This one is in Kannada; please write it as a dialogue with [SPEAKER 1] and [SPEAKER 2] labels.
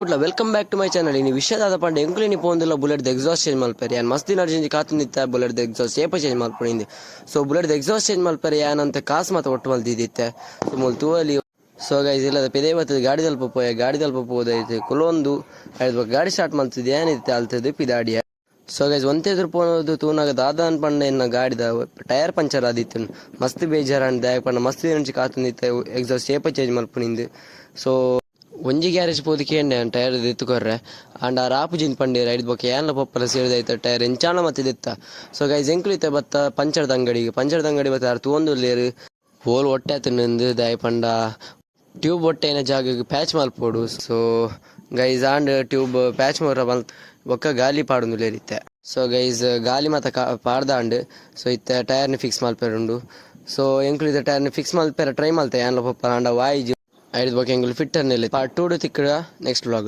[SPEAKER 1] Welcome back to my channel. ಇನ್ನು ವಿಷಯದಾದ ಪಂಡ ಎಂಕ್ಲಿನಿ ಪೋಂದಿಲ್ಲ ಬುಲೆಟ್ ಎಕ್ಸಾಸ್ಟ್ ಚೇಂಜ್ ಮಲ್ಪೇರಿ ಯಾನ್ ಮಸ್ತ್ ನರ್ಜಿಂಜಿ ಕಾತುಂದಿತ್ತ ಬುಲೆಟ್ ಎಕ್ಸಾಸ್ಟ್ ಏಪ ಚೇಂಜ್ ಮಲ್ಪಣಿಂది. ಸೊ ಬುಲೆಟ್ ಎಕ್ಸಾಸ್ಟ್ ಚೇಂಜ್ ಮಲ್ಪೇರಿ ಯಾನಂತ ಕಾಸು ಮಾತ ಒಟ್ಟು ಮಲ್ದಿದ್ದಿತ್ತೆ ಮೂಲ್ ತೂವಲಿ. ಸೊ ಗೈಸ್ ಇಲ್ಲದ ಪೆದೇ ಬರ್ತದೆ ಗಾಡಿ ತಲ್ಪ ಪೋದೈತೆ ಕುಲೊಂದು ಗಾಡಿ ಸ್ಟಾರ್ಟ್ ಮಾಡ್ತಿದ್ದೆ ಏನಿತ್ತೆ ಅಲ್ತದೆ ಪಿದಾಡಿಯ. ಸೊ ಗೈಸ್ ಒಂತೆ ಎದುರು ಪೋನದು ತೂನಾಗ ದಾದಾನ್ ಪಂಡ ಎನ್ನ ಗಾಡಿದ ಟೈರ್ ಪಂಚರ್ ಆದಿತ್ತು ಮಸ್ತ್ ಬೇಜಾರ ದಾಯಕ ಪಂಡ ಮಸ್ತ್ ದಿನಂಚಿ ಕಾತುಂದಿತ್ತೆ ಎಕ್ಸಾಸ್ಟ್ ಏಪ ಚೇಂಜ್ ಮಲ್ಪಣಿಂದು. ಸೊ ಒಂಜಿ ಗ್ಯಾರೇಜ್ ಪೋದು ಕೇಂಡೆ ಟೈರ್ ಎತ್ತುಕೊರ್ರೆ ಅಂಡ್ ಆ ರಾಪುಜಿನ್ ಪಂಡೀರ ಐದು ಬೊಕ್ಕ ಏನ್ಲ ಪೊಪ್ಪಲ ಸೇರಿದೈತೆ ಟೈರ್ ಎಂಚಾಣ ಮತ್ತಿದಿತ್ತ. ಸೊ ಗೈಸ್ ಎಂಕ್ಲಿತೆ ಬತ್ತ ಪಂಚರ್ದ ಅಂಗಡಿ ಬತ್ತ ಯಾರು ತೂಂದುಲ್ಲೇರು ಹೋಲ್ ಹೊಟ್ಟೆ ತಿನ್ನಂದು ದಾಯ ಪಂಡ ಟ್ಯೂಬ್ ಹೊಟ್ಟೆನ ಜಾಗಕ್ಕೆ ಪ್ಯಾಚ್ ಮಲ್ಪೋಡು. So guys and tube patch ಮರ ಬೊಕ್ಕ ಗಾಲಿ ಪಾಡುಂದುಲೇರಿತ್ತೆ. ಸೊ ಗೈಸ್ ಗಾಲಿ ಮಾತ ಪಾಡ್ದಾಂಡ್ ಸೊ ಇತ್ತೆ ಟೈರ್ನ ಫಿಕ್ಸ್ ಮಲ್ಪೇರುಂಡು. ಸೊ ಎಂಕ್ಲಿತೆ ಟೈರ್ನ ಫಿಕ್ಸ್ ಮಲ್ಪೇರ ಟ್ರೈ ಮಲ್ತೆ ಏನ್ಲ ಪೊಪ್ಪಲ ಅಂಡ ವಾಯಿಜ್ ಐದು ಬೊಕ್ಕ ಎಂಗ್ಲು ಫಿಟ್ಟರ್ನೆಲ್ಲ ಪಾರ್ಟ್ 2 ತಿಕ್ಕಡ ನೆಕ್ಸ್ಟ್ ವ್ಲಾಗ್.